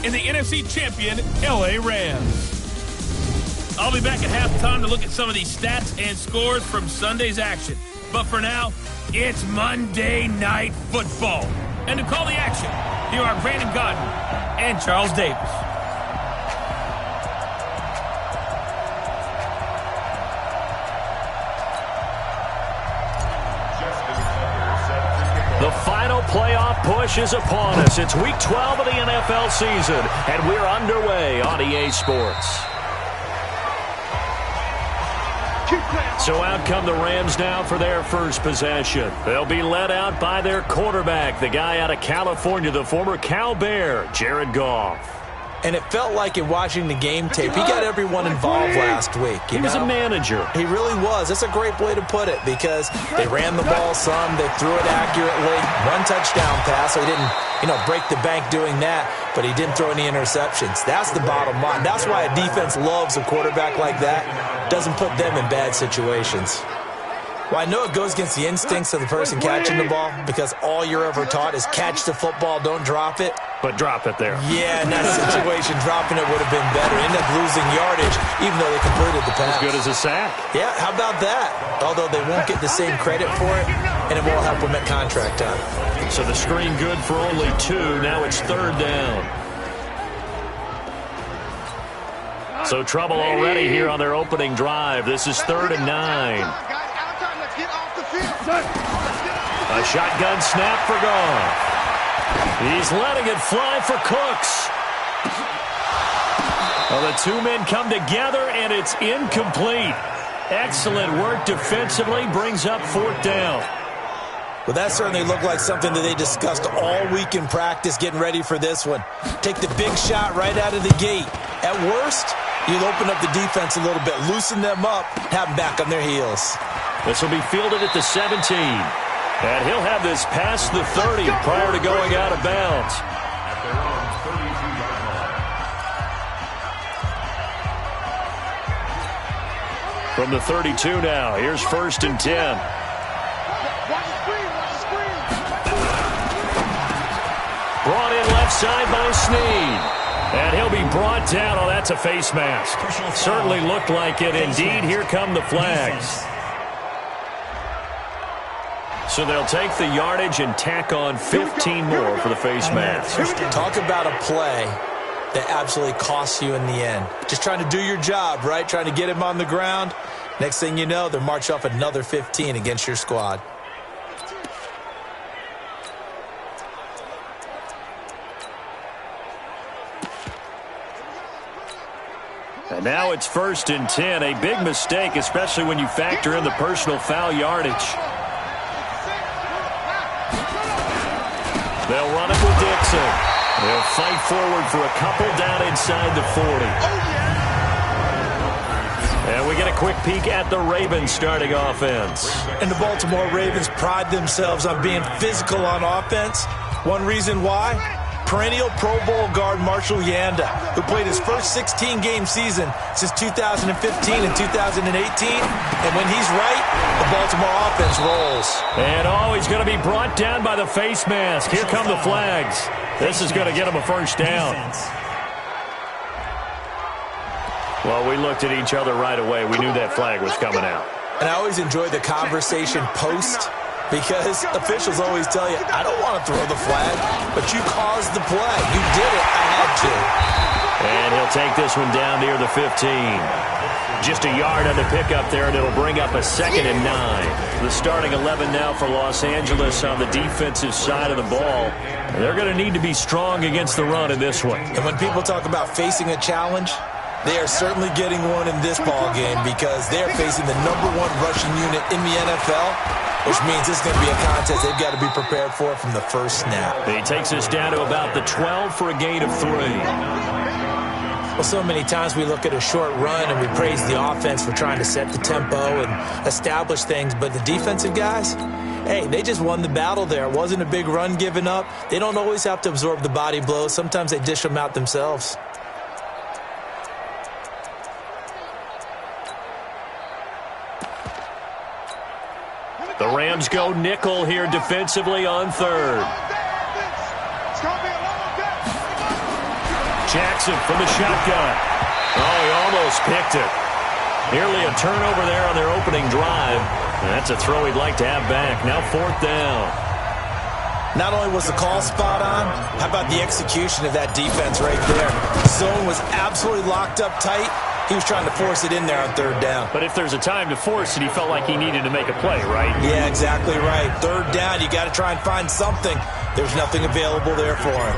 in the NFC champion LA Rams. I'll be back at halftime to look at some of these stats and scores from Sunday's action. But for now, it's Monday Night Football. And to call the action, here are Brandon Godden and Charles Davis. The final playoff push is upon us. It's week 12 of the NFL season, and we're underway on EA Sports. So out come the Rams now for their first possession. They'll be led out by their quarterback, the guy out of California, the former Cal Bear, Jared Goff. And it felt like in watching the game tape, he got everyone involved last week. He was a manager. He really was. That's a great way to put it because they ran the ball some, they threw it accurately, one touchdown pass, so he didn't, break the bank doing that, but he didn't throw any interceptions. That's the bottom line. That's why a defense loves a quarterback like that. Doesn't put them in bad situations. Well, I know it goes against the instincts of the person catching the ball because all you're ever taught is catch the football, don't drop it. But drop it there. Yeah, in that situation, dropping it would have been better. Ended up losing yardage, even though they completed the pass. As good as a sack. Yeah, how about that? Although they won't get the same credit for it, and it won't help them at contract time. So the screen good for only 2. Now it's 3rd down. So trouble already here on their opening drive. This is 3rd and 9. A shotgun snap for Goff. He's letting it fly for Cooks. Well, the two men come together, and it's incomplete. Excellent work defensively, brings up 4th down. Well, that certainly looked like something that they discussed all week in practice getting ready for this one. Take the big shot right out of the gate. At worst, you'll open up the defense a little bit, loosen them up, have them back on their heels. This will be fielded at the 17. And he'll have this past the 30 prior to going out of bounds. From the 32 now, here's 1st and 10. Brought in left side by Snead. And he'll be brought down. Oh, that's a face mask. Certainly looked like it. Indeed, here come the flags. So they'll take the yardage and tack on 15 more for the face mask. Talk about a play that absolutely costs you in the end. Just trying to do your job, right? Trying to get him on the ground. Next thing you know, they'll march off another 15 against your squad. And now it's 1st and 10. A big mistake, especially when you factor in the personal foul yardage. They'll run it with Dixon. They'll fight forward for a couple down inside the 40. And we get a quick peek at the Ravens starting offense. And the Baltimore Ravens pride themselves on being physical on offense. One reason why? Perennial Pro Bowl guard Marshall Yanda, who played his first 16-game season since 2015 and 2018. And when he's right, the Baltimore offense rolls. And he's going to be brought down by the face mask. Here come the flags. This is going to get him a 1st down. Well, we looked at each other right away. We knew that flag was coming out. And I always enjoy the conversation post because officials always tell you, I don't want to throw the flag, but you caused the play. You did it. I had to. And he'll take this one down near the 15. Just a yard on the pickup there, and it'll bring up a 2nd and 9. The starting 11 now for Los Angeles on the defensive side of the ball. They're going to need to be strong against the run in this one. And when people talk about facing a challenge, they are certainly getting one in this ball game because they're facing the #1 rushing unit in the NFL, which means it's going to be a contest they've got to be prepared for from the first snap. He takes us down to about the 12 for a gain of 3. Well, so many times we look at a short run and we praise the offense for trying to set the tempo and establish things, but the defensive guys, hey, they just won the battle there. It wasn't a big run given up. They don't always have to absorb the body blows. Sometimes they dish them out themselves. The Rams go nickel here defensively on 3rd. Jackson from the shotgun. Oh, he almost picked it. Nearly a turnover there on their opening drive. And that's a throw he'd like to have back. Now 4th down. Not only was the call spot on, how about the execution of that defense right there? Zone was absolutely locked up tight. He was trying to force it in there on 3rd down. But if there's a time to force it, he felt like he needed to make a play, right? Yeah, exactly right. 3rd down, you got to try and find something. There's nothing available there for him.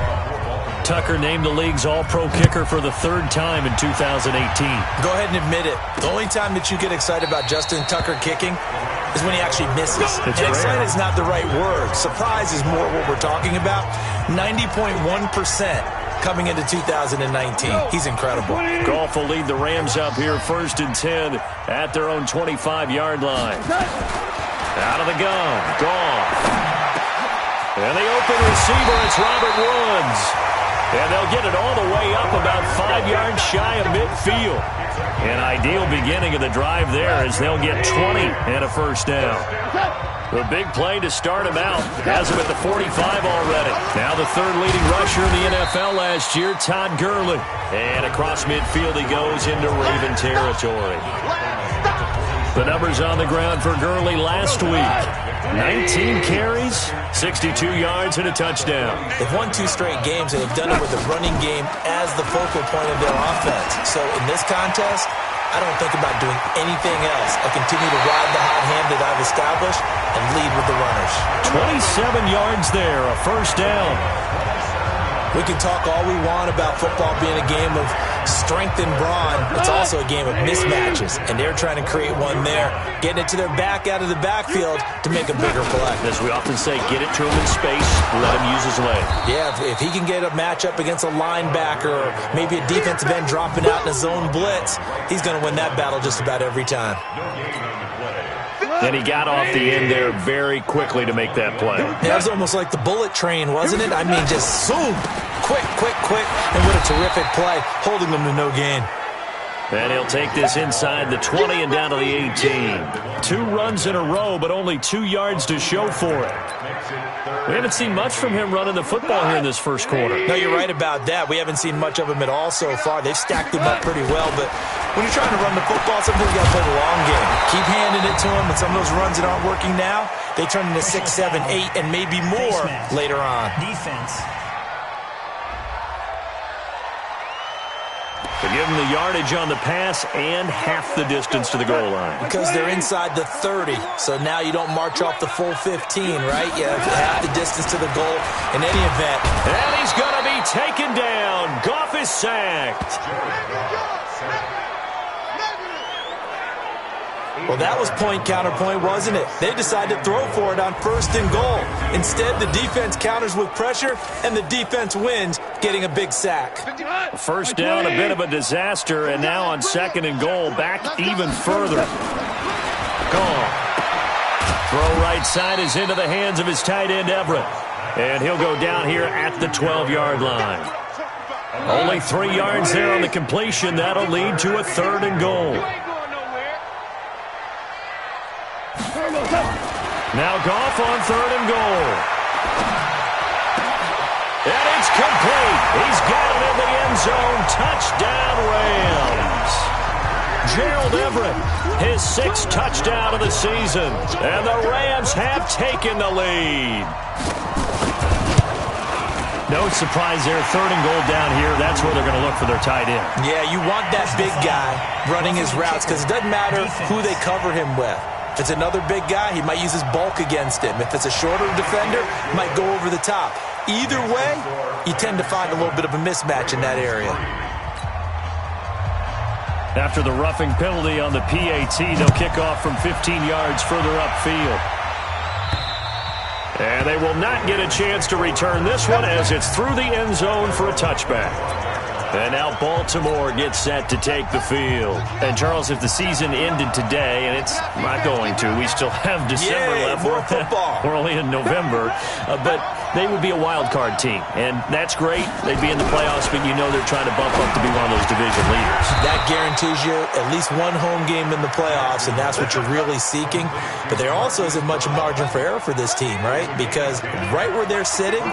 Tucker named the league's all-pro kicker for the 3rd time in 2018. Go ahead and admit it. The only time that you get excited about Justin Tucker kicking is when he actually misses. And excited is not the right word. Surprise is more what we're talking about. 90.1% coming into 2019. He's incredible. Goff will lead the Rams up here 1st and 10 at their own 25-yard line. Out of the gun, Goff. And the open receiver, it's Robert Woods. And they'll get it all the way up about 5 yards shy of midfield. An ideal beginning of the drive there as they'll get 20 and a 1st down. The big play to start him out. Has him at the 45 already. Now the 3rd leading rusher in the NFL last year, Todd Gurley. And across midfield he goes into Raven territory. The numbers on the ground for Gurley last week. 19 carries, 62 yards, and a touchdown. They've won 2 straight games, and they've done it with the running game as the focal point of their offense. So in this contest, I don't think about doing anything else. I continue to ride the hot hand that I've established and lead with the runners. 27 yards there, a 1st down. We can talk all we want about football being a game of strength and brawn. It's also a game of mismatches, and they're trying to create one there, getting it to their back out of the backfield to make a bigger play. As we often say, get it to him in space, let him use his leg. Yeah, if he can get a matchup against a linebacker or maybe a defensive end dropping out in a zone blitz, he's going to win that battle just about every time. And he got off the end there very quickly to make that play. Yeah, it was almost like the bullet train, wasn't it? I mean, just zoom, quick, and what a terrific play, holding them to no gain. And he'll take this inside the 20 and down to the 18. 2 runs in a row, but only 2 yards to show for it. We haven't seen much from him running the football here in this 1st quarter. No, you're right about that. We haven't seen much of him at all so far. They've stacked him up pretty well, but when you're trying to run the football, sometimes you got to play the long game. Keep handing it to him, and some of those runs that aren't working now, they turn into 6, 7, 8, and maybe more later on. Defense. To give them the yardage on the pass and half the distance to the goal line. Because they're inside the 30, so now you don't march off the full 15, right? You have half the distance to the goal in any event. And he's going to be taken down. Goff is sacked. Well, that was point counterpoint, wasn't it? They decided to throw for it on 1st and goal. Instead, the defense counters with pressure, and the defense wins, getting a big sack. 1st down, a bit of a disaster, and now on 2nd and goal, back even further. Goal. Throw right side is into the hands of his tight end, Everett. And he'll go down here at the 12-yard line. Only 3 yards there on the completion. That'll lead to a 3rd and goal. Now Goff on 3rd and goal. And it's complete. He's got it in the end zone. Touchdown, Rams. Gerald Everett, his 6th touchdown of the season. And the Rams have taken the lead. No surprise there. 3rd and goal down here. That's where they're going to look for their tight end. Yeah, you want that big guy running his routes because it doesn't matter who they cover him with. If it's another big guy, he might use his bulk against him. If it's a shorter defender, he might go over the top. Either way, you tend to find a little bit of a mismatch in that area. After the roughing penalty on the PAT, they'll kick off from 15 yards further upfield. And they will not get a chance to return this one as it's through the end zone for a touchback. And now Baltimore gets set to take the field. And, Charles, if the season ended today, and it's not going to, we still have December left. More football. We're only in November. But they would be a wild card team. And that's great. They'd be in the playoffs, but you know they're trying to bump up to be one of those division leaders. That guarantees you at least one home game in the playoffs, and that's what you're really seeking. But there also isn't much margin for error for this team, right? Because right where they're sitting,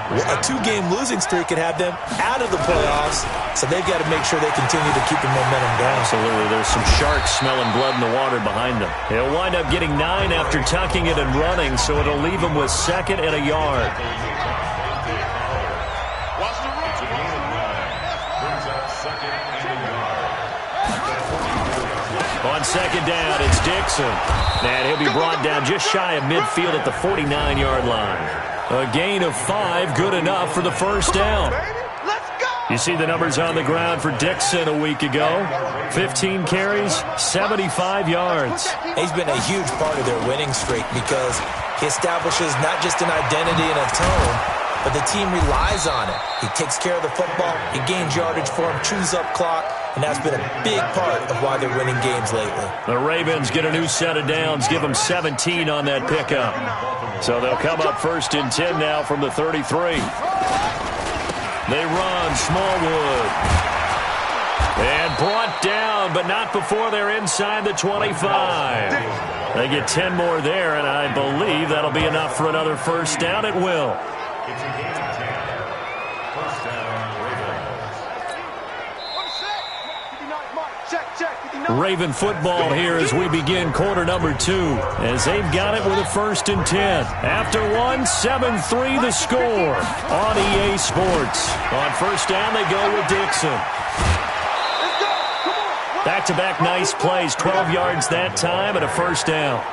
A 2-game losing streak could have them out of the playoffs, so they've got to make sure they continue to keep the momentum going. Absolutely. There's some sharks smelling blood in the water behind them. He'll wind up getting 9 after tucking it and running, so it'll leave him with 2nd and a yard. On 2nd down, it's Dixon. And he'll be brought down just shy of midfield at the 49-yard line. A gain of 5, good enough for the first down. You see the numbers on the ground for Dixon a week ago. 15 carries, 75 yards. He's been a huge part of their winning streak because he establishes not just an identity and a tone, but the team relies on it. He takes care of the football, he gains yardage for him, chews up clock, and that's been a big part of why they're winning games lately. The Ravens get a new set of downs, give them 17 on that pickup. So they'll come up 1st and 10 now from the 33. They run, Smallwood. And brought down, but not before they're inside the 25. They get 10 more there, and I believe that'll be enough for another first down. It will. Raven football here as we begin quarter number 2, as they've got it with a 1st and 10. After 1, 7-3 the score on EA Sports. On 1st down, they go with Dixon. Back-to-back nice plays, 12 yards that time and a 1st down.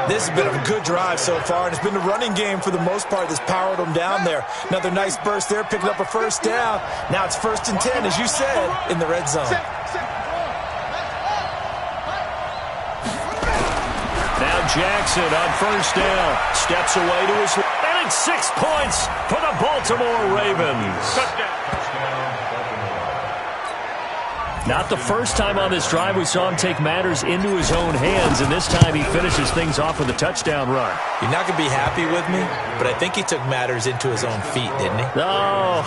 This has been a good drive so far, and it's been the running game for the most part that's powered them down there. Another nice burst there, picking up a 1st down. Now it's 1st and 10, as you said, in the red zone. Now Jackson on 1st down. Steps away to his left. And it's 6 points for the Baltimore Ravens. Not the first time on this drive we saw him take matters into his own hands, and this time he finishes things off with a touchdown run. You're not going to be happy with me, but I think he took matters into his own feet, didn't he? Oh,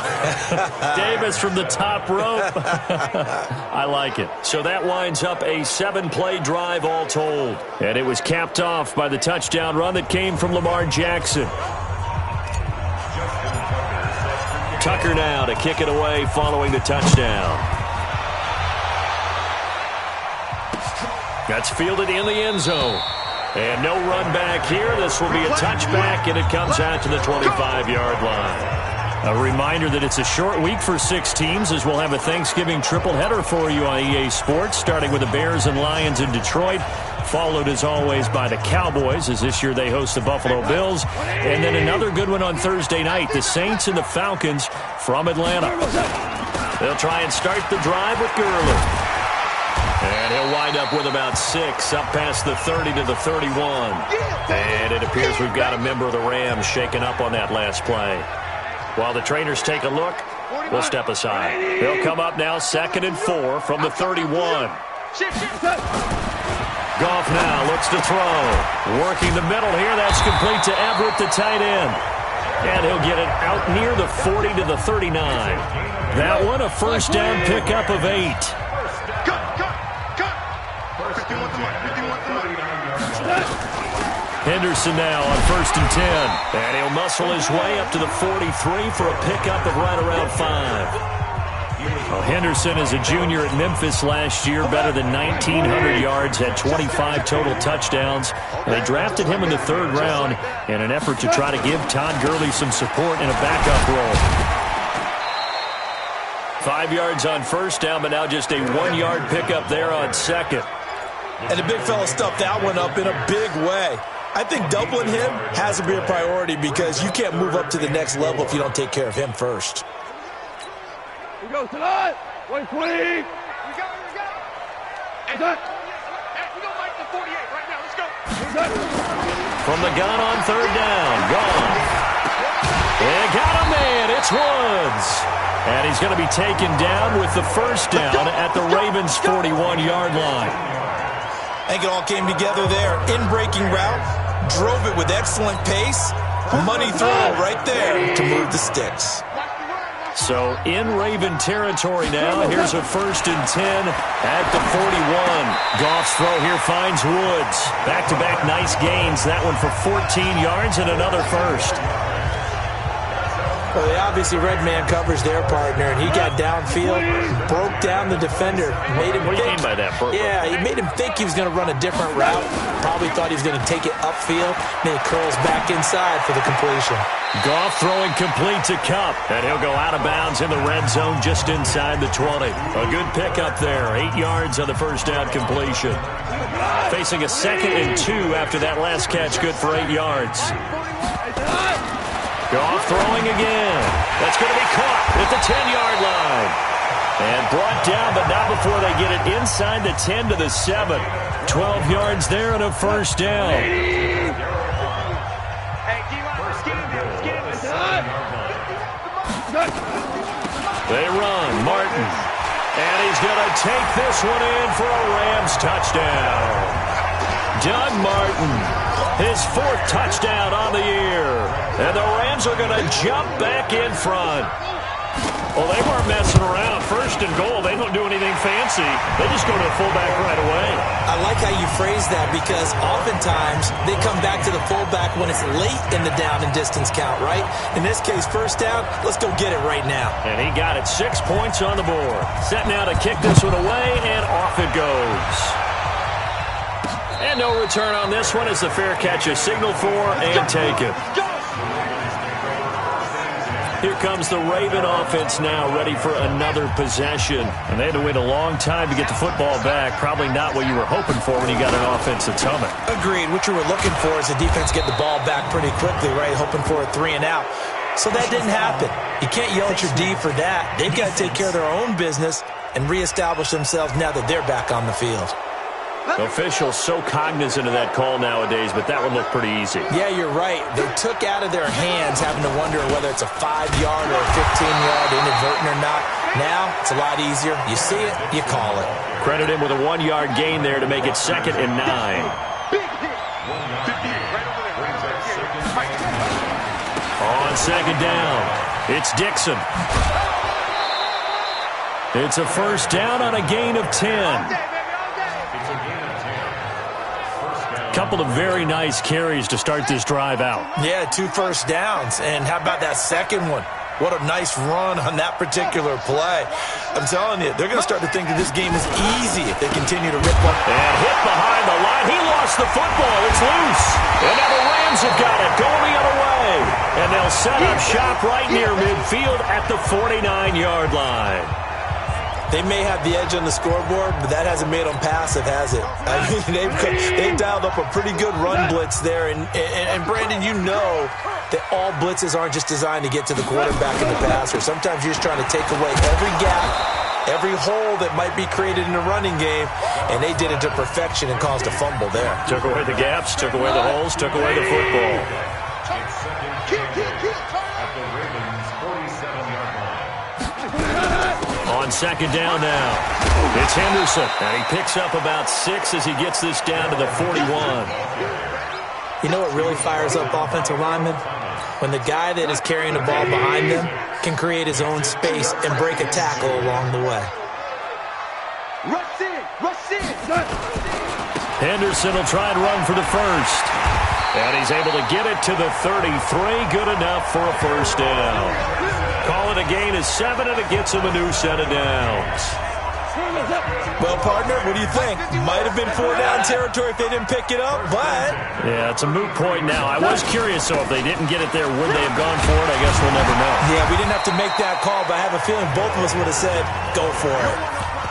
Davis from the top rope. I like it. So that winds up a 7-play drive all told. And it was capped off by the touchdown run that came from Lamar Jackson. Tucker now to kick it away following the touchdown. That's fielded in the end zone. And no run back here. This will be a touchback, and it comes out to the 25-yard line. A reminder that it's a short week for 6 teams, as we'll have a Thanksgiving triple header for you on EA Sports, starting with the Bears and Lions in Detroit, followed as always by the Cowboys, as this year they host the Buffalo Bills. And then another good one on Thursday night, the Saints and the Falcons from Atlanta. They'll try and start the drive with Gurley. And he'll wind up with about 6, up past the 30 to the 31. And it appears we've got a member of the Rams shaken up on that last play. While the trainers take a look, we'll step aside. They'll come up now 2nd and 4 from the 31. Goff now looks to throw. Working the middle here. That's complete to Everett, the tight end. And he'll get it out near the 40 to the 39. That one a first down pickup of 8. Henderson now on 1st and 10. And he'll muscle his way up to the 43 for a pickup of right around 5. Well, Henderson is a junior at Memphis last year, better than 1,900 yards, had 25 total touchdowns. They drafted him in the 3rd round in an effort to try to give Todd Gurley some support in a backup role. 5 yards on first down, but now just a 1-yard pickup there on 2nd. And the big fella stuffed that one up in a big way. I think doubling him has to be a priority because you can't move up to the next level if you don't take care of him first. We go tonight. Wait, please. We go. Hey, we don't like the 48 right now. Let's go. From the gun on 3rd down. Gone. And got a man. It's Woods. And he's going to be taken down with the first down at the Ravens' 41-yard line. I think it all came together there. In-breaking route. Drove it with excellent pace. Money throw right there to move the sticks. So in Raven territory now. Here's a 1st and 10 at the 41. Goff's throw here finds Woods. Back-to-back nice gains. That one for 14 yards and another first. Well, they obviously red man covers their partner, and he got downfield, broke down the defender, made him What do you mean by that? Yeah, he made him think he was going to run a different route. Probably thought he was going to take it upfield. Then he curls back inside for the completion. Goff throwing complete to Kupp, and he'll go out of bounds in the red zone just inside the 20. A good pickup there, 8 yards on the first down completion. Facing a 2nd and 2 after that last catch, good for 8 yards. Goff throwing again. That's going to be caught at the 10-yard line. And brought down, but not before they get it inside the 10 to the 7. 12 yards there and a first down. They run. Martin. And he's going to take this one in for a Rams touchdown. Doug Martin, his 4th touchdown on the year. And the Rams are going to jump back in front. Well, they weren't messing around. 1st and goal, they don't do anything fancy. They just go to the fullback right away. I like how you phrase that because oftentimes they come back to the fullback when it's late in the down and distance count, right? In this case, 1st down, let's go get it right now. And he got it, 6 points on the board. Set now to kick this one away, and off it goes. And no return on this one as the fair catch is signaled for and taken. Here comes the Raven offense now, ready for another possession. And they had to wait a long time to get the football back. Probably not what you were hoping for when you got an offense that's humming. Agreed. What you were looking for is the defense get the ball back pretty quickly, right? Hoping for a 3 and out. So that didn't happen. You can't yell at your D for that. They've got to take care of their own business and reestablish themselves now that they're back on the field. Officials so cognizant of that call nowadays, but that one looked pretty easy. Yeah, you're right. They took out of their hands having to wonder whether it's a 5-yard or a 15-yard inadvertent or not. Now, it's a lot easier. You see it, you call it. Credit him with a 1-yard gain there to make it 2nd and 9. On 2nd down, it's Dixon. It's a first down on a gain of 10. Couple of very nice carries to start this drive out. Yeah, 2 first downs. And how about that second one? What a nice run on that particular play. I'm telling you, they're going to start to think that this game is easy if they continue to rip up. And hit behind the line. He lost the football. It's loose. And now the Rams have got it going the other way. And they'll set up shop right near midfield at the 49-yard line. They may have the edge on the scoreboard, but that hasn't made them passive, has it? I mean, they've dialed up a pretty good run blitz there. And Brandon, you know that all blitzes aren't just designed to get to the quarterback and the passer. Sometimes you're just trying to take away every gap, every hole that might be created in the running game, and they did it to perfection and caused a fumble there. Took away the gaps, took away the holes, took away the football. On 2nd down now, it's Henderson, and he picks up about 6 as he gets this down to the 41. You know what really fires up offensive linemen? When the guy that is carrying the ball behind them can create his own space and break a tackle along the way. Henderson will try and run for the first. And he's able to get it to the 33. Good enough for a first down. Call it a gain of 7, and it gets him a new set of downs. Well, partner, what do you think? Might have been 4-down territory if they didn't pick it up, but... Yeah, it's a moot point now. I was curious, so if they didn't get it there, would they have gone for it? I guess we'll never know. Yeah, we didn't have to make that call, but I have a feeling both of us would have said, go for it.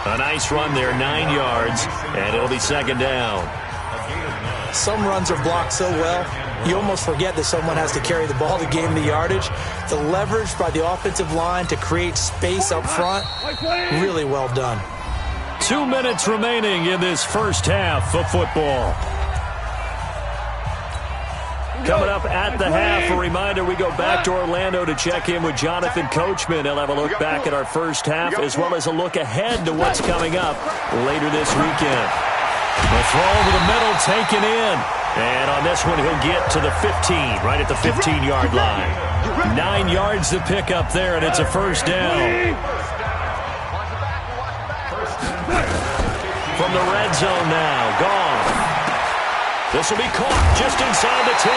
A nice run there, 9 yards, and it'll be 2nd down. Some runs are blocked so well, you almost forget that someone has to carry the ball to gain the yardage. The leverage by the offensive line to create space up front, really well done. 2 minutes remaining in this first half of football. Coming up at the half, a reminder, we go back to Orlando to check in with Jonathan Coachman. He'll have a look back at our first half as well as a look ahead to what's coming up later this weekend. The throw over the middle taken in. And on this one, he'll get to the 15, right at the 15-yard line. 9 yards to pick up there, and it's a first down. From the red zone now, gone. This will be caught just inside the 10.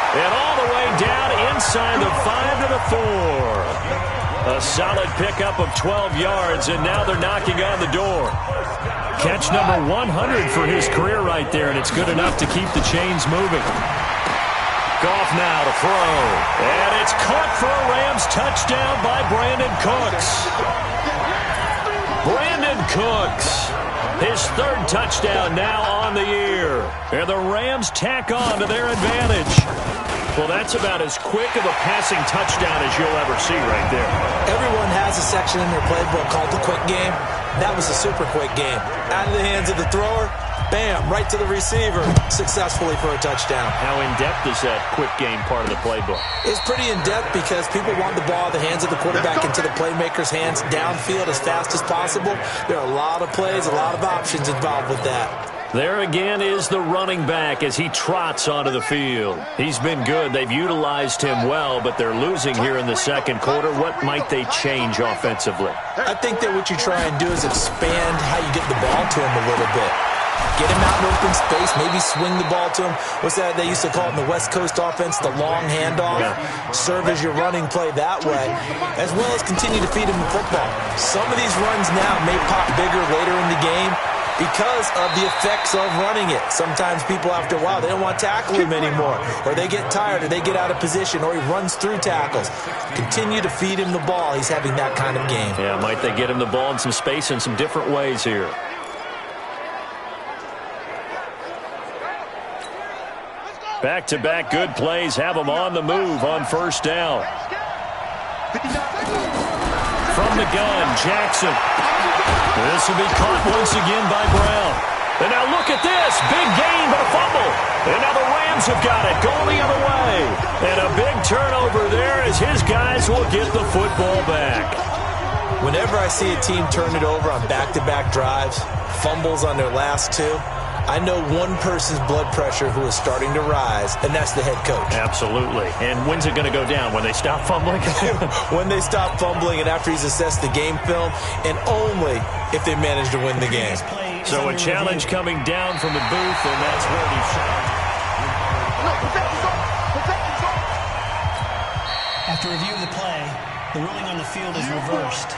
And all the way down inside the 5 to the 4. A solid pickup of 12 yards, and now they're knocking on the door. Catch number 100 for his career right there, and it's good enough to keep the chains moving. Goff now to throw. And it's caught for a Rams touchdown by Brandon Cooks. Brandon Cooks. His third touchdown now on the year. And the Rams tack on to their advantage. Well, that's about as quick of a passing touchdown as you'll ever see right there. Everyone has a section in their playbook called the quick game. That was a super quick game. Out of the hands of the thrower, bam, right to the receiver, successfully for a touchdown. How in-depth is that quick game part of the playbook? It's pretty in-depth because people want the ball in the hands of the quarterback into the playmaker's hands downfield as fast as possible. There are a lot of plays, a lot of options involved with that. There again is the running back as he trots onto the field. He's been good. They've utilized him well, but they're losing here in the second quarter. What might they change offensively? I think that what you try and do is expand how you get the ball to him a little bit. Get him out in open space, maybe swing the ball to him. What's that they used to call it in the West Coast offense, the long handoff? Yeah. Serve as your running play that way, as well as continue to feed him the football. Some of these runs now may pop bigger later in the game because of the effects of running it. Sometimes people, after a while, they don't want to tackle him anymore, or they get tired, or they get out of position, or he runs through tackles. Continue to feed him the ball. He's having that kind of game. Yeah, might they get him the ball in some space in some different ways here. Back-to-back good plays have them on the move on first down. From the gun, Jackson. This will be caught once again by Brown. And now look at this. Big gain, but a fumble. And now the Rams have got it, going the other way. And a big turnover there as his guys will get the football back. Whenever I see a team turn it over on back-to-back drives, fumbles on their last two, I know one person's blood pressure who is starting to rise, and that's the head coach. Absolutely. And when's it going to go down? When they stop fumbling? When they stop fumbling and after he's assessed the game film, and only if they manage to win the game. So a challenge coming down from the booth, and that's where he shot. After review of the play, the ruling on the field is reversed.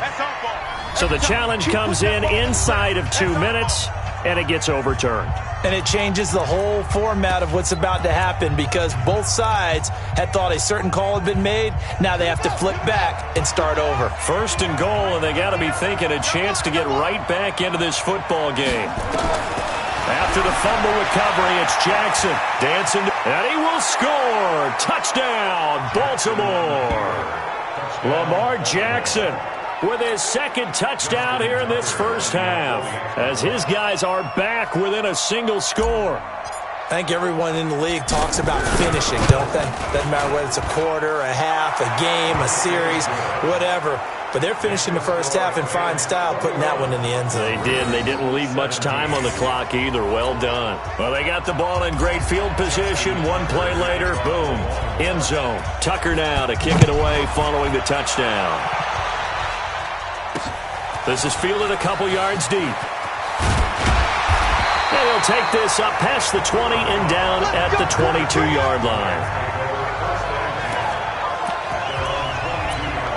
So the challenge comes in inside of 2 minutes, and it gets overturned. And it changes the whole format of what's about to happen because both sides had thought a certain call had been made. Now they have to flip back and start over. First and goal, and they got to be thinking a chance to get right back into this football game. After the fumble recovery, it's Jackson dancing, and he will score. Touchdown, Baltimore. Lamar Jackson with his second touchdown here in this first half, as his guys are back within a single score. I think everyone in the league talks about finishing, don't they? Doesn't matter whether it's a quarter, a half, a game, a series, whatever. But they're finishing the first half in fine style, putting that one in the end zone. They did, and they didn't leave much time on the clock either. Well done. Well, they got the ball in great field position. One play later, boom, end zone. Tucker now to kick it away following the touchdown. This is fielded a couple yards deep. And he'll take this up past the 20 and down at the 22-yard line.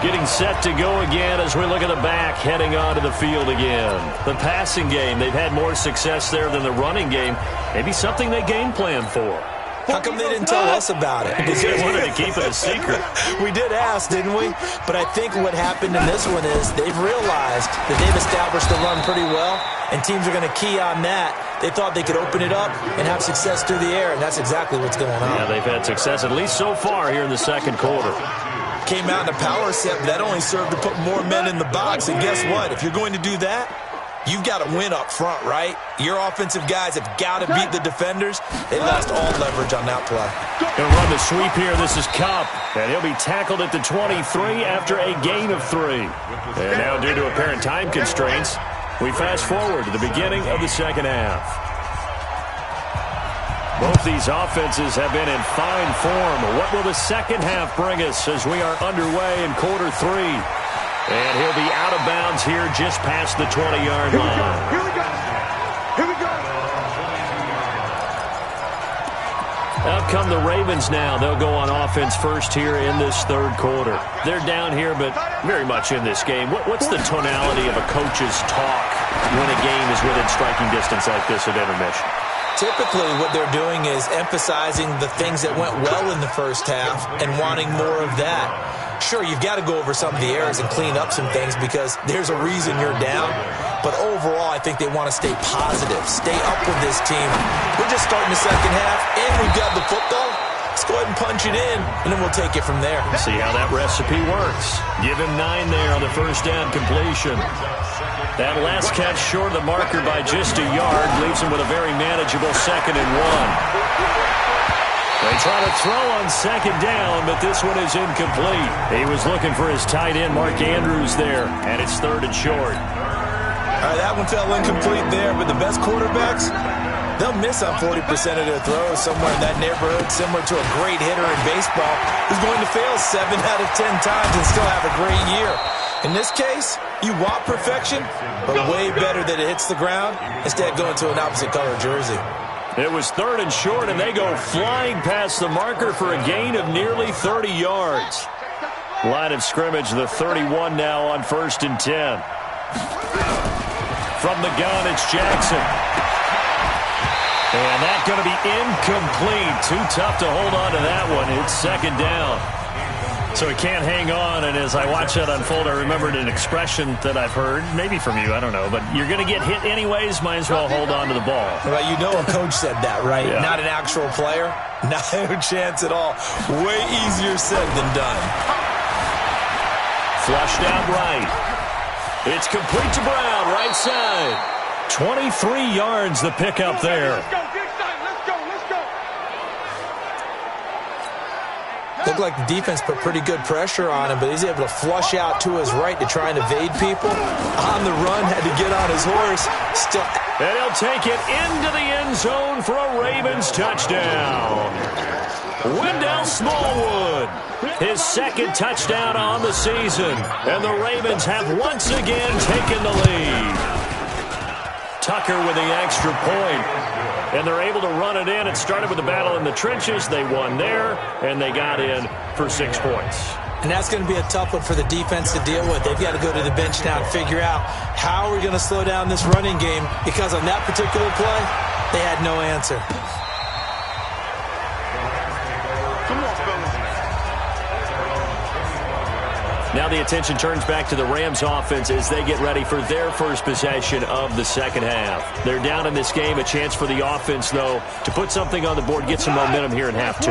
Getting set to go again as we look at the back heading onto the field again. The passing game, they've had more success there than the running game. Maybe something they game plan for. How come they didn't tell us about it? Because they wanted to keep it a secret. We did ask, didn't we? But I think what happened in this one is they've realized that they've established the run pretty well, and teams are going to key on that. They thought they could open it up and have success through the air, and that's exactly what's going on. Yeah, they've had success, at least so far here in the second quarter. Came out in a power set, but that only served to put more men in the box. And guess what? If you're going to do that, you've got to win up front, right? Your offensive guys have got to beat the defenders. They lost all leverage on that play. Going to run the sweep here. This is Kupp, and he'll be tackled at the 23 after a gain of 3. And now, due to apparent time constraints, we fast forward to the beginning of the second half. Both these offenses have been in fine form. What will the second half bring us as we are underway in quarter 3? And he'll be out of bounds here just past the 20-yard line. Here we go. Here we go. Out come the Ravens now. They'll go on offense first here in this third quarter. They're down here, but very much in this game. What's the tonality of a coach's talk when a game is within striking distance like this at intermission? Typically, what they're doing is emphasizing the things that went well in the first half and wanting more of that. Sure, you've got to go over some of the errors and clean up some things because there's a reason you're down. But overall, I think they want to stay positive, stay up with this team. We're just starting the second half, and we've got the football. Let's go ahead and punch it in, and then we'll take it from there. See how that recipe works. Give him 9 there on the first down completion. That last catch short of the marker by just a yard leaves him with a very manageable 2nd and 1. They try to throw on second down, but this one is incomplete. He was looking for his tight end, Mark Andrews, there, and it's 3rd and short. All right, that one fell incomplete there, but the best quarterbacks, they'll miss on 40% of their throws somewhere in that neighborhood, similar to a great hitter in baseball who's going to fail 7 out of 10 times and still have a great year. In this case, you want perfection, but way better that it hits the ground instead of going to an opposite color jersey. It was 3rd and short, and they go flying past the marker for a gain of nearly 30 yards. Line of scrimmage, the 31 now on 1st and 10. From the gun, it's Jackson. And that's going to be incomplete. Too tough to hold on to that one. It's 2nd down. So he can't hang on, and as I watch that unfold, I remembered an expression that I've heard, maybe from you, I don't know, but you're going to get hit anyways, might as well hold on to the ball. Well, you know a coach said that, right? Yeah. Not an actual player. Not a chance at all. Way easier said than done. Flushed out right. It's complete to Brown, right side. 23 yards the pickup there. Let's go, get excited. Let's go, let's go. Looked like the defense put pretty good pressure on him, but he's able to flush out to his right to try and evade people. On the run, had to get on his horse. Still. And he'll take it into the end zone for a Ravens touchdown. Wendell Smallwood, his 2nd touchdown on the season. And the Ravens have once again taken the lead. Tucker with the extra point. And they're able to run it in. It started with the battle in the trenches. They won there, and they got in for 6 points. And that's going to be a tough one for the defense to deal with. They've got to go to the bench now and figure out how we're going to slow down this running game, because on that particular play, they had no answer. Come on, fellas. Now the attention turns back to the Rams offense as they get ready for their first possession of the second half. They're down in this game. A chance for the offense, though, to put something on the board, get some momentum here in half 2.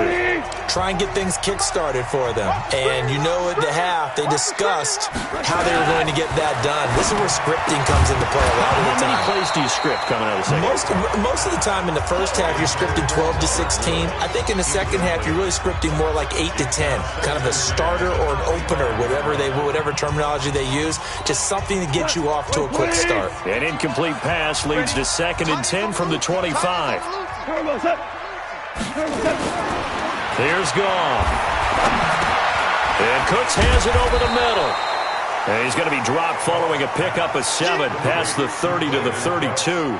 Try and get things kick-started for them. And you know at the half, they discussed how they were going to get that done. This is where scripting comes into play a lot of the time. How many plays do you script coming out of the second? Most of the time in the first half, you're scripting 12 to 16. I think in the second half, you're really scripting more like 8 to 10. Kind of a starter or an opener, whatever terminology they use. Just something to get you off to a quick start. An incomplete pass leads to 2nd and 10 from the 25. Here's Goff. And Cooks has it over the middle. And he's going to be dropped following a pickup of 7 past the 30 to the 32.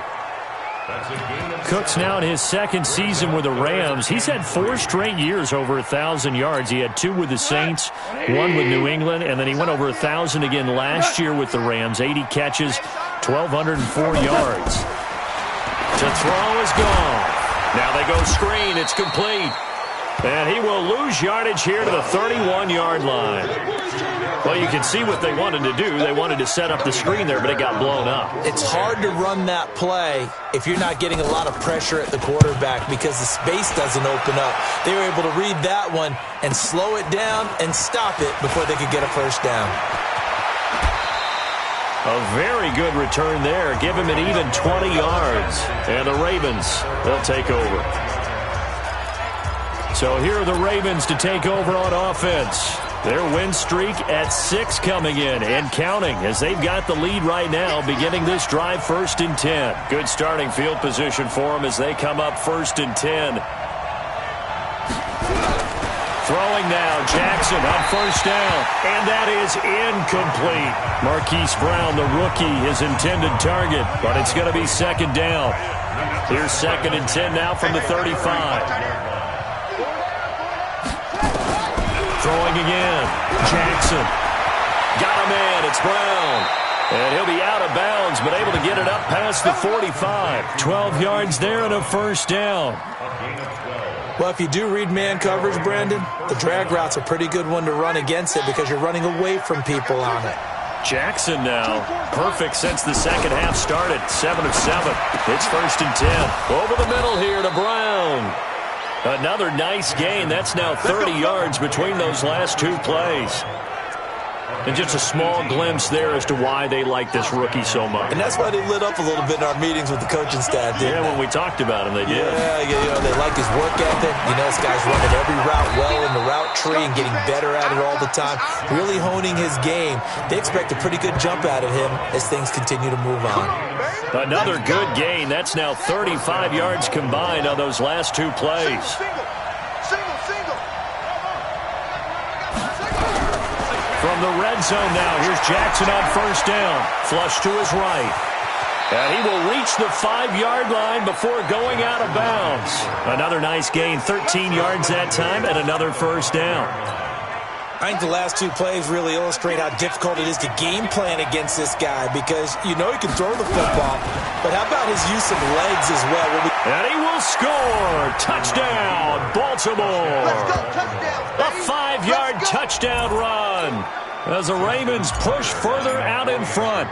Cooks now in his 2nd season with the Rams. He's had 4 straight years over 1,000 yards. He had 2 with the Saints, 1 with New England, and then he went over 1,000 again last year with the Rams. 80 catches, 1,204 yards. To throw is gone. Now they go screen. It's complete. And he will lose yardage here to the 31-yard line. Well, you can see what they wanted to do. They wanted to set up the screen there, but it got blown up. It's hard to run that play if you're not getting a lot of pressure at the quarterback because the space doesn't open up. They were able to read that one and slow it down and stop it before they could get a first down. A very good return there. Give him an even 20 yards. And the Ravens, they'll take over. So here are the Ravens to take over on offense. Their win streak at 6 coming in and counting as they've got the lead right now beginning this drive 1st and 10. Good starting field position for them as they come up 1st and 10. Throwing now, Jackson on 1st down, and that is incomplete. Marquise Brown, the rookie, his intended target, but it's going to be 2nd down. Here's 2nd and 10 now from the 35. Throwing again. Jackson. Got a man. It's Brown. And he'll be out of bounds, but able to get it up past the 45. 12 yards there and a 1st down. Well, if you do read man coverage, Brandon, the drag route's a pretty good one to run against it because you're running away from people on it. Jackson now. Perfect since the second half started. 7 of 7. It's 1st and 10. Over the middle here to Brown. Another nice gain. That's now 30 yards between those last 2 plays. And just a small glimpse there as to why they like this rookie so much. And that's why they lit up a little bit in our meetings with the coaching staff, didn't they? When we talked about him, they did. Yeah, they like his work ethic. You know, this guy's running every route well in the route tree and getting better at it all the time, really honing his game. They expect a pretty good jump out of him as things continue to move on. Another good gain. That's now 35 yards combined on those last 2 plays. From the red zone now, here's Jackson on 1st down. Flush to his right. And he will reach the 5-yard line before going out of bounds. Another nice gain, 13 yards that time, and another 1st down. I think the last 2 plays really illustrate how difficult it is to game plan against this guy because you know he can throw the football, but how about his use of legs as well? And he will score. Touchdown, Baltimore. Let's go, touchdown. A 5-yard touchdown run as the Ravens push further out in front.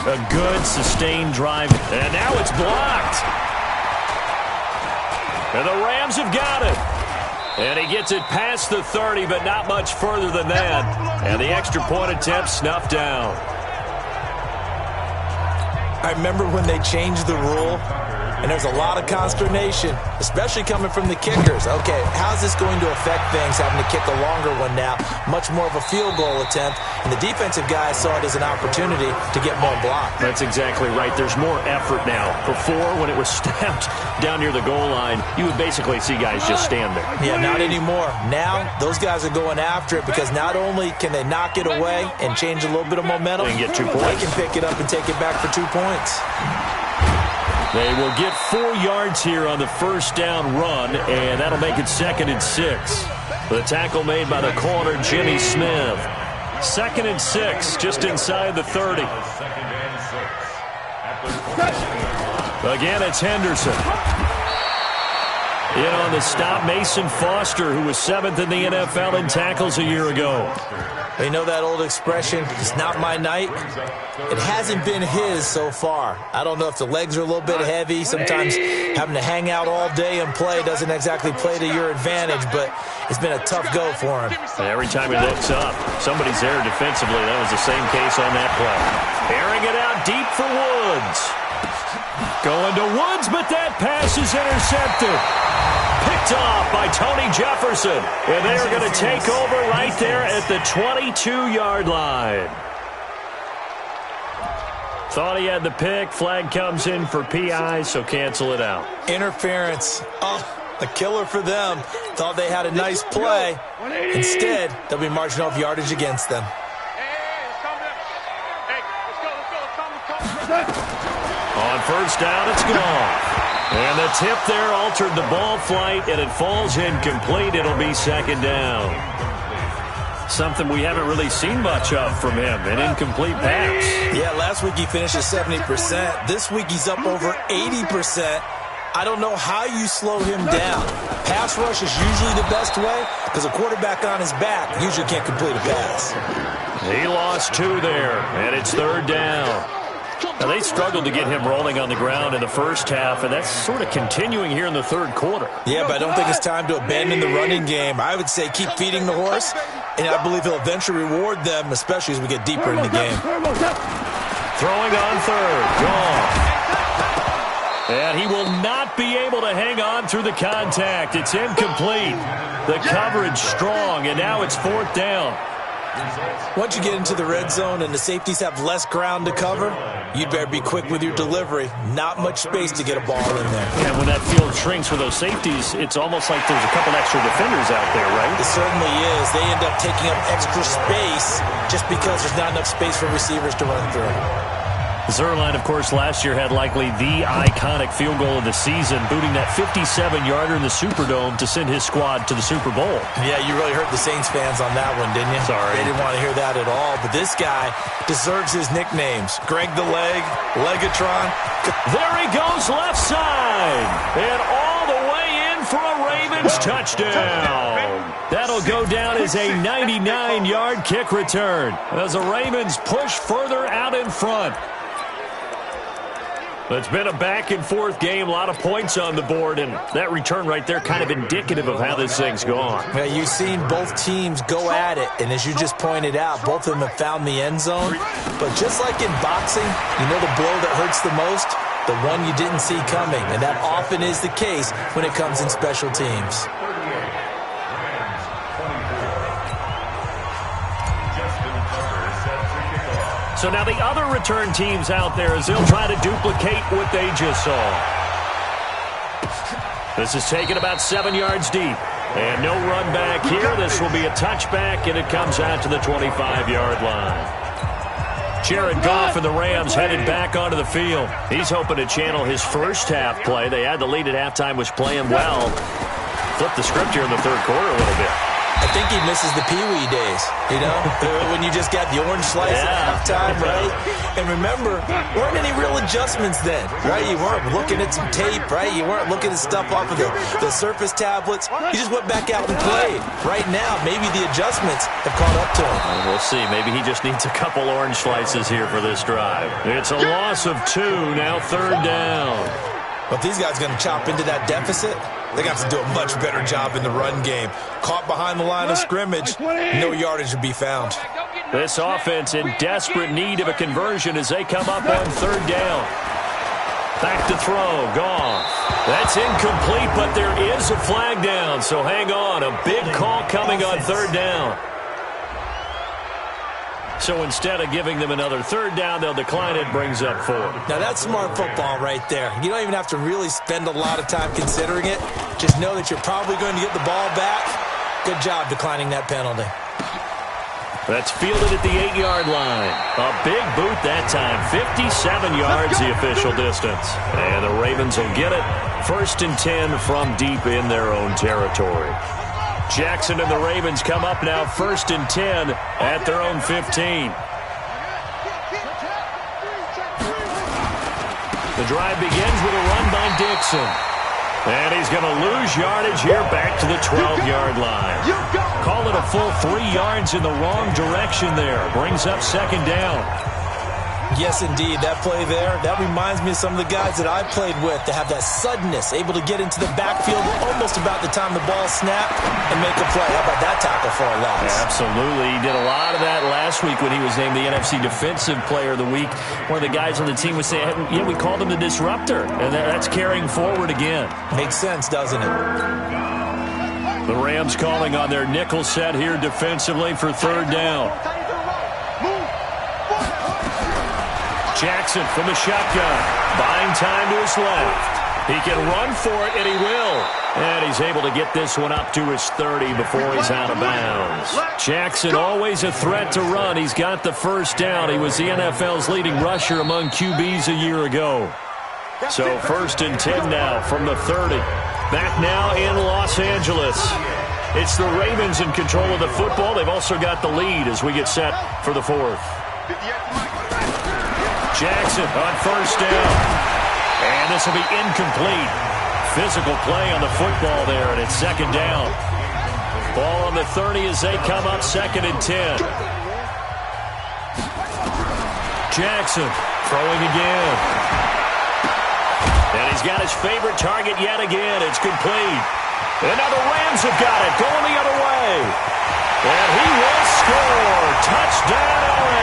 A good sustained drive, and now it's blocked. And the Rams have got it. And he gets it past the 30, but not much further than that. And the extra point attempt snuffed down. I remember when they changed the rule, and there's a lot of consternation, especially coming from the kickers. Okay, how's this going to affect things, having to kick a longer one now? Much more of a field goal attempt, and the defensive guys saw it as an opportunity to get more block. That's exactly right. There's more effort now. Before, when it was snapped down near the goal line, you would basically see guys just stand there. Yeah, not anymore. Now, those guys are going after it because not only can they knock it away and change a little bit of momentum, they can get 2 points. They can pick it up and take it back for 2 points. They will get 4 yards here on the 1st down run, and that'll make it 2nd and 6. The tackle made by the corner, Jimmy Smith. 2nd and 6, just inside the 30. Again, it's Henderson. In on the stop, Mason Foster, who was 7th in the NFL in tackles a year ago. You know that old expression, it's not my night? It hasn't been his so far. I don't know if the legs are a little bit heavy. Sometimes having to hang out all day and play doesn't exactly play to your advantage, but it's been a tough go for him. And every time he looks up, somebody's there defensively. That was the same case on that play. Airing it out deep for Woods. Going to Woods, but that pass is intercepted. Picked off by Tony Jefferson. And they're going to take over right there at the 22-yard line. Thought he had the pick. Flag comes in for PI, so cancel it out. Interference. Oh, a killer for them. Thought they had a nice play. Instead, they'll be marching off yardage against them. On 1st down, it's gone. And the tip there altered the ball flight, and it falls incomplete. It'll be 2nd down. Something we haven't really seen much of from him, an incomplete pass. Yeah, last week he finished at 70%. This week he's up over 80%. I don't know how you slow him down. Pass rush is usually the best way because a quarterback on his back usually can't complete a pass. He lost 2 there, and it's 3rd down. Now, they struggled to get him rolling on the ground in the first half, and that's sort of continuing here in the 3rd quarter. Yeah, but I don't think it's time to abandon the running game. I would say keep feeding the horse, and I believe he'll eventually reward them, especially as we get deeper in the game. Throwing on 3rd. Gone. And he will not be able to hang on through the contact. It's incomplete. The coverage strong, and now it's 4th down. Once you get into the red zone and the safeties have less ground to cover, you better be quick with your delivery. Not much space to get a ball in there. And when that field shrinks for those safeties, it's almost like there's a couple extra defenders out there, right? It certainly is. They end up taking up extra space just because there's not enough space for receivers to run through. Zuerlein, of course, last year had likely the iconic field goal of the season, booting that 57-yarder in the Superdome to send his squad to the Super Bowl. Yeah, you really hurt the Saints fans on that one, didn't you? Sorry. They didn't want to hear that at all. But this guy deserves his nicknames. Greg the Leg, Legatron. There he goes left side. And all the way in for a Ravens touchdown. That'll go down as a 99-yard kick return as the Ravens push further out in front. It's been a back-and-forth game, a lot of points on the board, and that return right there kind of indicative of how this thing's gone. Yeah, you've seen both teams go at it, and as you just pointed out, both of them have found the end zone. But just like in boxing, you know the blow that hurts the most? The one you didn't see coming, and that often is the case when it comes in special teams. So now the other return teams out there as they'll try to duplicate what they just saw. This is taken about 7 yards deep. And no run back here. This will be a touchback, and it comes out to the 25-yard line. Jared Goff and the Rams headed back onto the field. He's hoping to channel his first half play. They had the lead at halftime, was playing well. Flipped the script here in the third quarter a little bit. I think he misses the Pee-wee days, you know, when you just got the orange slice at halftime, right? And remember, weren't any real adjustments then, right? You weren't looking at some tape, right? You weren't looking at stuff off of the Surface tablets. You just went back out and played. Right now, maybe the adjustments have caught up to him. We'll see. Maybe he just needs a couple orange slices here for this drive. It's a loss of 2, now 3rd down. But if these guys are going to chop into that deficit, they got to do a much better job in the run game. Caught behind the line of scrimmage, no yardage to be found. This offense in desperate need of a conversion as they come up on 3rd down. Back to throw, Goff. That's incomplete, but there is a flag down, so hang on. A big call coming on 3rd down. So instead of giving them another 3rd down, they'll decline it, brings up 4. Now that's smart football right there. You don't even have to really spend a lot of time considering it. Just know that you're probably going to get the ball back. Good job declining that penalty. That's fielded at the 8-yard line. A big boot that time. 57 yards the official distance. And the Ravens will get it. 1st and 10 from deep in their own territory. Jackson and the Ravens come up now 1st and 10 at their own 15. The drive begins with a run by Dixon. And he's going to lose yardage here back to the 12-yard line. Call it a full 3 yards in the wrong direction there. Brings up 2nd down. Yes, indeed. That play there, that reminds me of some of the guys that I played with to have that suddenness, able to get into the backfield almost about the time the ball snapped and make a play. How about that tackle for a loss? Yeah, absolutely. He did a lot of that last week when he was named the NFC Defensive Player of the Week. One of the guys on the team was saying, yeah, we called him the disruptor, and that's carrying forward again. Makes sense, doesn't it? The Rams calling on their nickel set here defensively for 3rd down. Jackson from the shotgun, buying time to his left. He can run for it, and he will. And he's able to get this one up to his 30 before he's out of bounds. Jackson always a threat to run. He's got the 1st down. He was the NFL's leading rusher among QBs a year ago. So 1st and 10 now from the 30. Back now in Los Angeles. It's the Ravens in control of the football. They've also got the lead as we get set for the 4th. Jackson on 1st down. And this will be incomplete. Physical play on the football there, and it's 2nd down. Ball on the 30 as they come up 2nd and 10. Jackson throwing again. And he's got his favorite target yet again. It's complete. And now the Rams have got it, going the other way. And he will score. Touchdown, LA.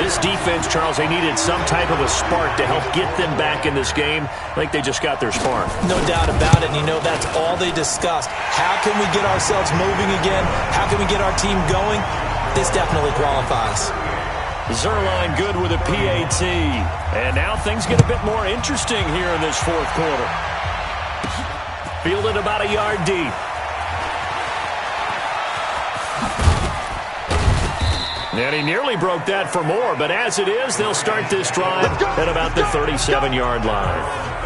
This defense, Charles, they needed some type of a spark to help get them back in this game. I think they just got their spark. No doubt about it. And, that's all they discussed. How can we get ourselves moving again? How can we get our team going? This definitely qualifies. Zerline good with a PAT. And now things get a bit more interesting here in this fourth quarter. Fielded about a yard deep. And he nearly broke that for more, but as it is, they'll start this drive at about the 37-yard line.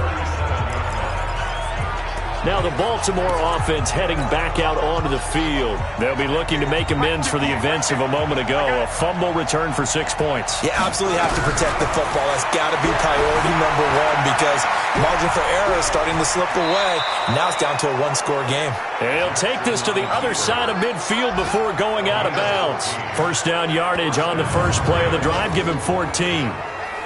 Now the Baltimore offense heading back out onto the field. They'll be looking to make amends for the events of a moment ago. A fumble return for 6 points. You absolutely have to protect the football. That's got to be priority number one because margin for error is starting to slip away. Now it's down to a one-score game. And he'll take this to the other side of midfield before going out of bounds. First down yardage on the first play of the drive. Give him 14.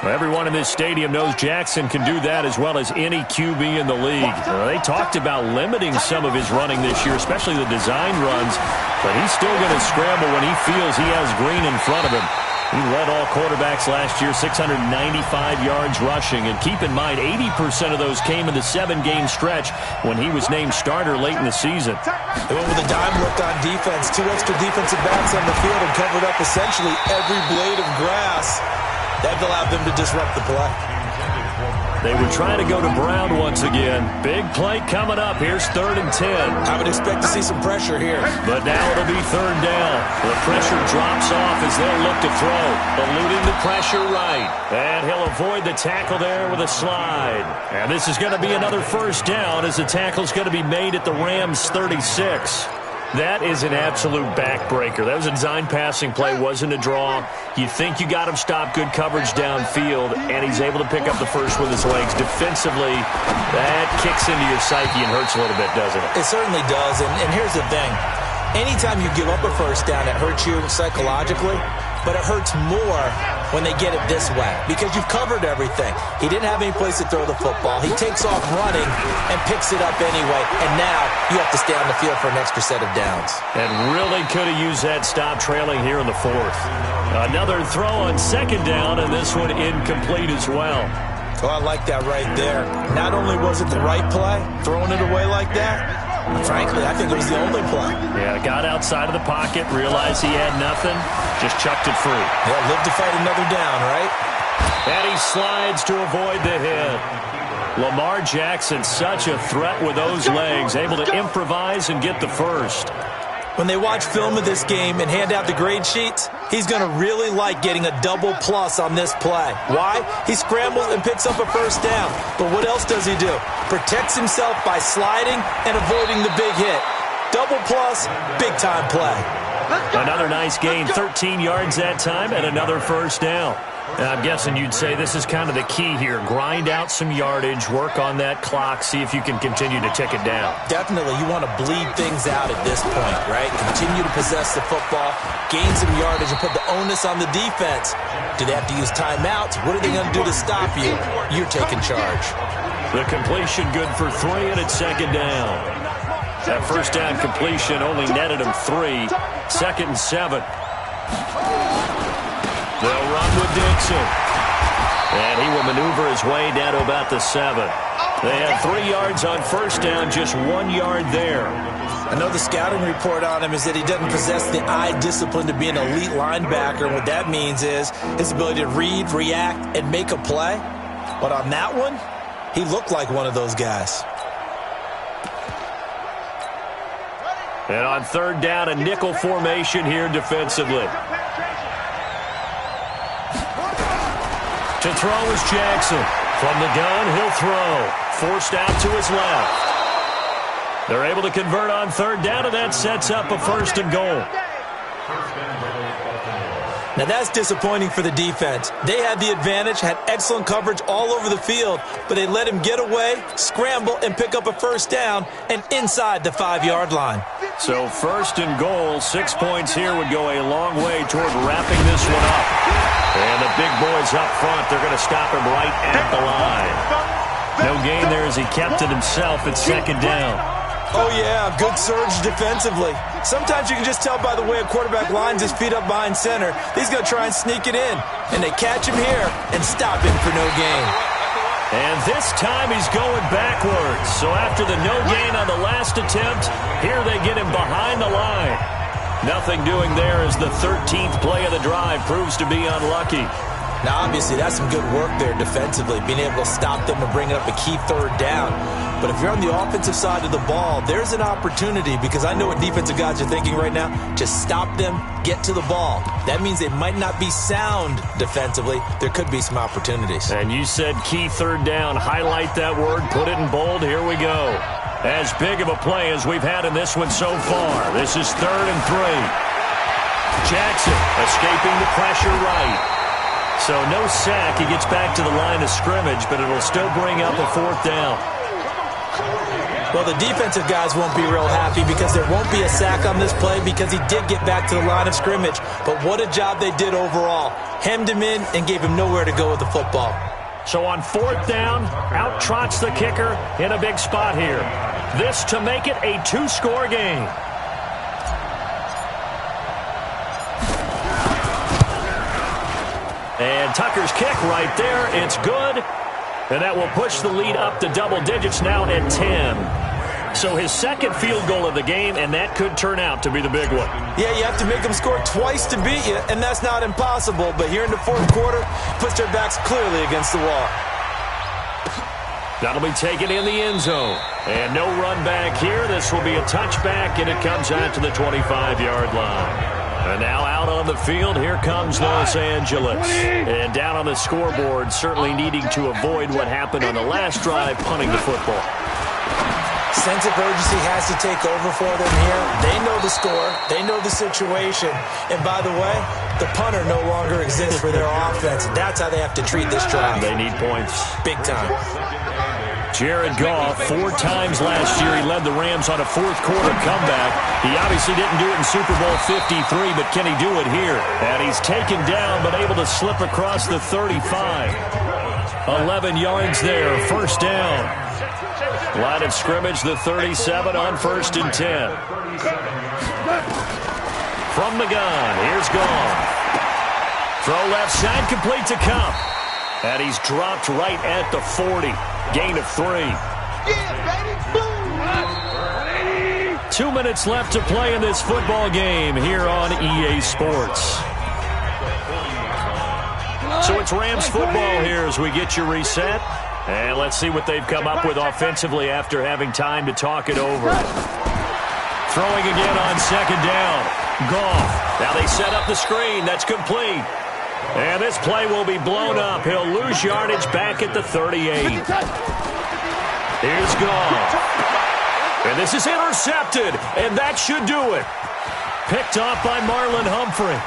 Well, everyone in this stadium knows Jackson can do that as well as any QB in the league. They talked about limiting some of his running this year, especially the design runs, but he's still going to scramble when he feels he has green in front of him. He led all quarterbacks last year, 695 yards rushing. And keep in mind, 80% of those came in the 7-game stretch when he was named starter late in the season. They went with a dime look on defense. 2 extra defensive backs on the field and covered up essentially every blade of grass. That allowed them to disrupt the play. They were trying to go to Brown once again. Big play coming up. Here's 3rd and 10. I would expect to see some pressure here. But now it'll be 3rd down. The pressure drops off as they'll look to throw. Eluding the pressure right. And he'll avoid the tackle there with a slide. And this is going to be another first down as the tackle's going to be made at the Rams' 36. That is an absolute backbreaker. That was a design passing play, wasn't a draw. You think you got him stopped, good coverage downfield, and he's able to pick up the first with his legs. Defensively, that kicks into your psyche and hurts a little bit, doesn't it? It certainly does, and here's the thing. Anytime you give up a first down, it hurts you psychologically, but it hurts more when they get it this way because you've covered everything. He didn't have any place to throw the football. He takes off running and picks it up anyway, and now you have to stay on the field for an extra set of downs. And really could have used that stop trailing here in the 4th. Another throw on 2nd down, and this one incomplete as well. Oh, I like that right there. Not only was it the right play, throwing it away like that, frankly, I think it was the only play. Yeah, got outside of the pocket, realized he had nothing, just chucked it free. Yeah, live to fight another down, right? And he slides to avoid the hit. Lamar Jackson, such a threat with those legs, able to improvise and get the first. When they watch film of this game and hand out the grade sheets, he's going to really like getting a double plus on this play. Why? He scrambles and picks up a first down. But what else does he do? Protects himself by sliding and avoiding the big hit. Double plus, big-time play. Another nice gain, 13 yards that time, and another first down. I'm guessing you'd say this is kind of the key here. Grind out some yardage, work on that clock, see if you can continue to tick it down. Definitely. You want to bleed things out at this point, right? Continue to possess the football, gain some yardage, and put the onus on the defense. Do they have to use timeouts? What are they going to do to stop you? You're taking charge. The completion good for 3, and it's 2nd down. That first down completion only netted him 3. 2nd and 7. They'll run with Dixon. And he will maneuver his way down to about the 7. They had 3 yards on first down, just 1 yard there. I know the scouting report on him is that he doesn't possess the eye discipline to be an elite linebacker. What that means is his ability to read, react, and make a play. But on that one, he looked like one of those guys. And on 3rd down, a nickel formation here defensively. To throw is Jackson. From the gun, he'll throw. Forced out to his left. They're able to convert on 3rd down, and that sets up a 1st and goal. Now that's disappointing for the defense. They had the advantage, had excellent coverage all over the field, but they let him get away, scramble, and pick up a first down, and inside the 5-yard line. So 1st and goal, 6 points here would go a long way toward wrapping this one up. And the big boys up front, they're going to stop him right at the line. No gain there as he kept it himself at 2nd down. Oh, yeah, good surge defensively. Sometimes you can just tell by the way a quarterback lines his feet up behind center. He's going to try and sneak it in. And they catch him here and stop him for no gain. And this time he's going backwards. So after the no gain on the last attempt, here they get him behind the line. Nothing doing there as the 13th play of the drive proves to be unlucky. Now, obviously, that's some good work there defensively, being able to stop them and bring up a key third down. But if you're on the offensive side of the ball, there's an opportunity, because I know what defensive guys are thinking right now. Just stop them, get to the ball. That means they might not be sound defensively. There could be some opportunities. And you said key third down. Highlight that word, put it in bold. Here we go. As big of a play as we've had in this one so far. This is 3rd and 3. Jackson escaping the pressure right. So no sack. He gets back to the line of scrimmage, but it'll still bring up a 4th down. Well, the defensive guys won't be real happy because there won't be a sack on this play because he did get back to the line of scrimmage. But what a job they did overall. Hemmed him in and gave him nowhere to go with the football. So on 4th down, out trots the kicker in a big spot here. This to make it a 2-score game. And Tucker's kick right there. It's good. And that will push the lead up to double digits now at 10. So his second field goal of the game, and that could turn out to be the big one. Yeah, you have to make them score twice to beat you, and that's not impossible. But here in the 4th quarter, puts their backs clearly against the wall. That'll be taken in the end zone. And no run back here. This will be a touchback, and it comes out to the 25-yard line. And now out on the field, here comes Los Angeles. And down on the scoreboard, certainly needing to avoid what happened on the last drive, punting the football. Sense of urgency has to take over for them here. They know the score. They know the situation. And by the way, the punter no longer exists for their offense. That's how they have to treat this drive. They need points. Big time. Jared Goff, 4 times last year, he led the Rams on a 4th quarter comeback. He obviously didn't do it in Super Bowl 53, but can he do it here? And he's taken down, but able to slip across the 35. 11 yards there, 1st down. Line of scrimmage, the 37 on 1st and 10. From the gun, here's Goff. Throw left side, complete to Cup. And he's dropped right at the 40. Gain of 3. 2 minutes left to play in this football game here on EA Sports. So it's Rams football here as we get you reset. And let's see what they've come up with offensively after having time to talk it over. Throwing again on 2nd down. Goff. Now they set up the screen. That's complete. And this play will be blown up. He'll lose yardage back at the 38. Here's Goff. And this is intercepted. And that should do it. Picked off by Marlon Humphrey.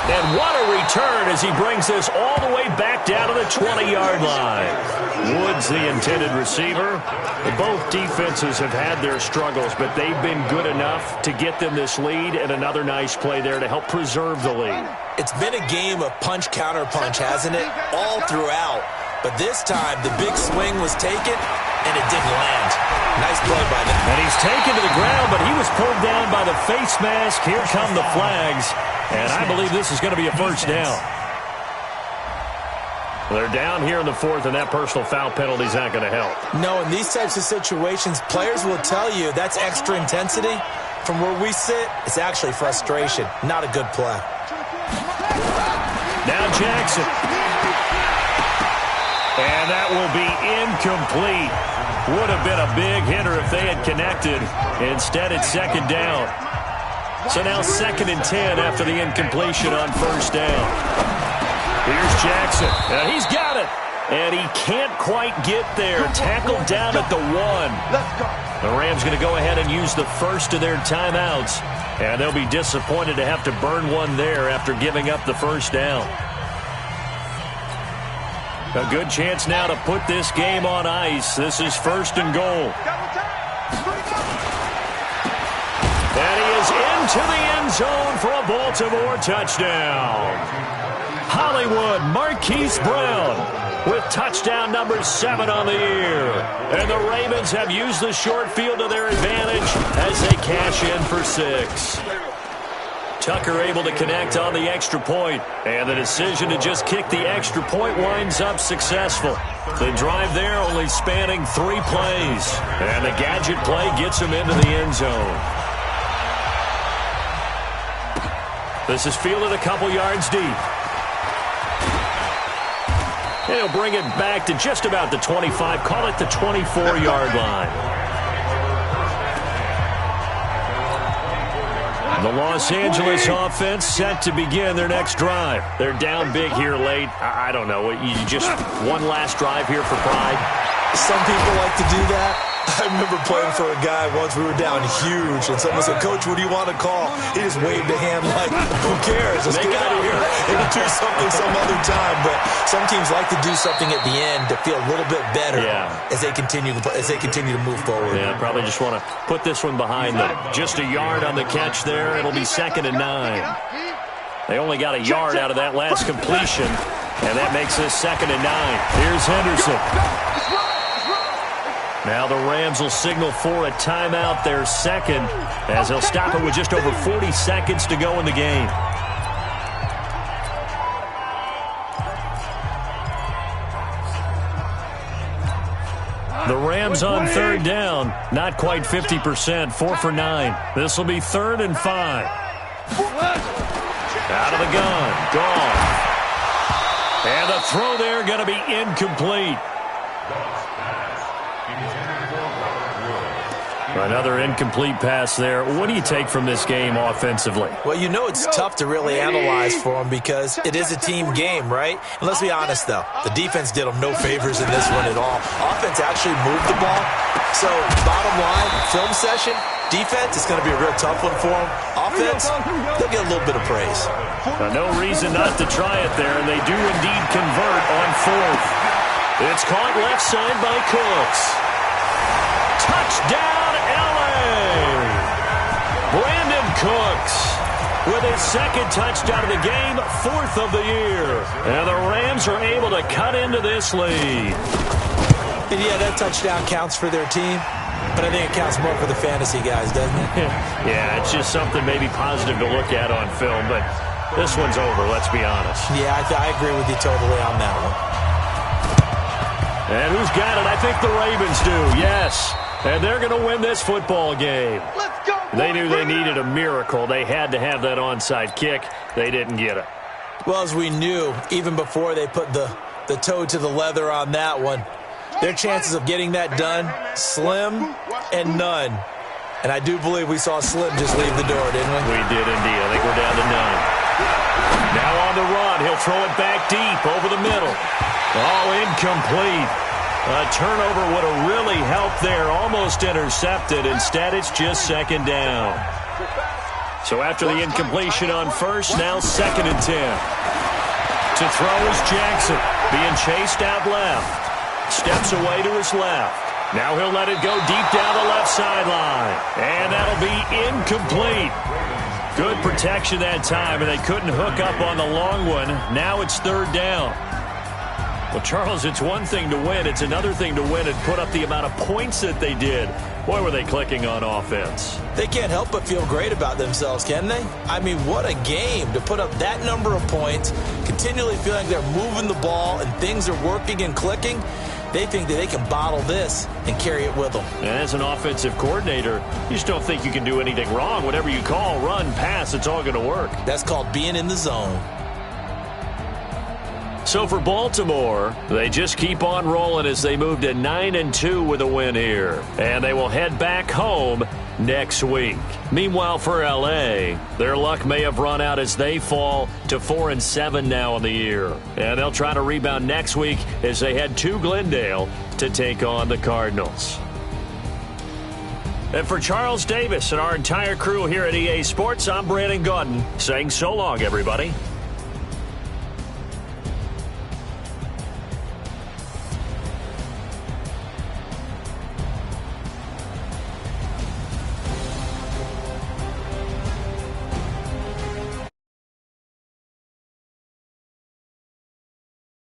And what a return as he brings this all the way back down to the 20-yard line. Woods, the intended receiver. Both defenses have had their struggles, but they've been good enough to get them this lead, and another nice play there to help preserve the lead. It's been a game of punch-counter-punch, hasn't it? All throughout. But this time, the big swing was taken, and it didn't land. Nice play by them. And he's taken to the ground, but he was pulled down by the face mask. Here come the flags. And I believe this is going to be a 1st down. They're down here in the 4th, and that personal foul penalty is not going to help. No, in these types of situations, players will tell you that's extra intensity. From where we sit, it's actually frustration. Not a good play. Now Jackson. And that will be incomplete. Would have been a big hitter if they had connected. Instead, it's 2nd down. So now 2nd and 10 after the incompletion on 1st down. Here's Jackson. And he's got it. And he can't quite get there. Tackled down at the 1. The Rams going to go ahead and use the first of their timeouts. And they'll be disappointed to have to burn one there after giving up the 1st down. A good chance now to put this game on ice. This is 1st and goal. And he is into the end zone for a Baltimore touchdown. Hollywood Marquise Brown with touchdown number 7 on the year. And the Ravens have used the short field to their advantage as they cash in for 6. Tucker able to connect on the extra point, and the decision to just kick the extra point winds up successful. The drive there only spanning 3 plays, and the gadget play gets him into the end zone. This is fielded a couple yards deep. And he'll bring it back to just about the 25, call it the 24-yard line. The Los Angeles offense set to begin their next drive. They're down big here late. I don't know. You just one last drive here for pride? Some people like to do that. I remember playing for a guy once. We were down huge, and someone said, "Coach, what do you want to call?" He just waved a hand like, "Who cares? Let's get out of here and do something some other time." But some teams like to do something at the end to feel a little bit better as they continue to move forward. Yeah, probably just want to put this one behind them. Just a yard on the catch there. It'll be 2nd and 9. They only got a yard out of that last completion, and that makes this 2nd and 9. Here's Henderson. Now the Rams will signal for a timeout, their 2nd, as they'll stop it with just over 40 seconds to go in the game. The Rams on 3rd down, not quite 50%, 4 for 9. This will be 3rd and 5. Out of the gun, gone. And the throw there going to be incomplete. Another incomplete pass there. What do you take from this game offensively? Well, you know it's tough to really analyze for them because it is a team game, right? And let's be honest, though. The defense did them no favors in this one at all. Offense actually moved the ball. So, bottom line, film session, defense is going to be a real tough one for them. Offense, they'll get a little bit of praise. No reason not to try it there, and they do indeed convert on 4th. It's caught left side by Cooks. Touchdown! Brandon Cooks with his 2nd touchdown of the game, 4th of the year. And the Rams are able to cut into this lead. And yeah, that touchdown counts for their team, but I think it counts more for the fantasy guys, doesn't it? Yeah, it's just something maybe positive to look at on film, but this one's over, let's be honest. Yeah, I agree with you totally on that one. And who's got it? I think the Ravens do, yes. And they're going to win this football game. Let's go! They knew they needed a miracle. They had to have that onside kick. They didn't get it. Well, as we knew, even before they put the toe to the leather on that one, their chances of getting that done, slim and none. And I do believe we saw Slim just leave the door, didn't we? We did indeed. I think we're down to none. Now on the run. He'll throw it back deep over the middle. Oh, incomplete. A turnover would have really helped there. Almost intercepted. Instead, it's just 2nd down. So after the incompletion on 1st, now 2nd and 10. To throw is Jackson. Being chased out left. Steps away to his left. Now he'll let it go deep down the left sideline. And that'll be incomplete. Good protection that time, and they couldn't hook up on the long one. Now it's 3rd down. Well, Charles, it's one thing to win. It's another thing to win and put up the amount of points that they did. Boy, were they clicking on offense. They can't help but feel great about themselves, can they? I mean, what a game to put up that number of points, continually feeling they're moving the ball and things are working and clicking. They think that they can bottle this and carry it with them. And as an offensive coordinator, you just don't think you can do anything wrong. Whatever you call, run, pass, it's all going to work. That's called being in the zone. So for Baltimore, they just keep on rolling as they move to 9-2 with a win here. And they will head back home next week. Meanwhile, for L.A., their luck may have run out as they fall to 4-7 now in the year. And they'll try to rebound next week as they head to Glendale to take on the Cardinals. And for Charles Davis and our entire crew here at EA Sports, I'm Brandon Gaudin saying so long, everybody.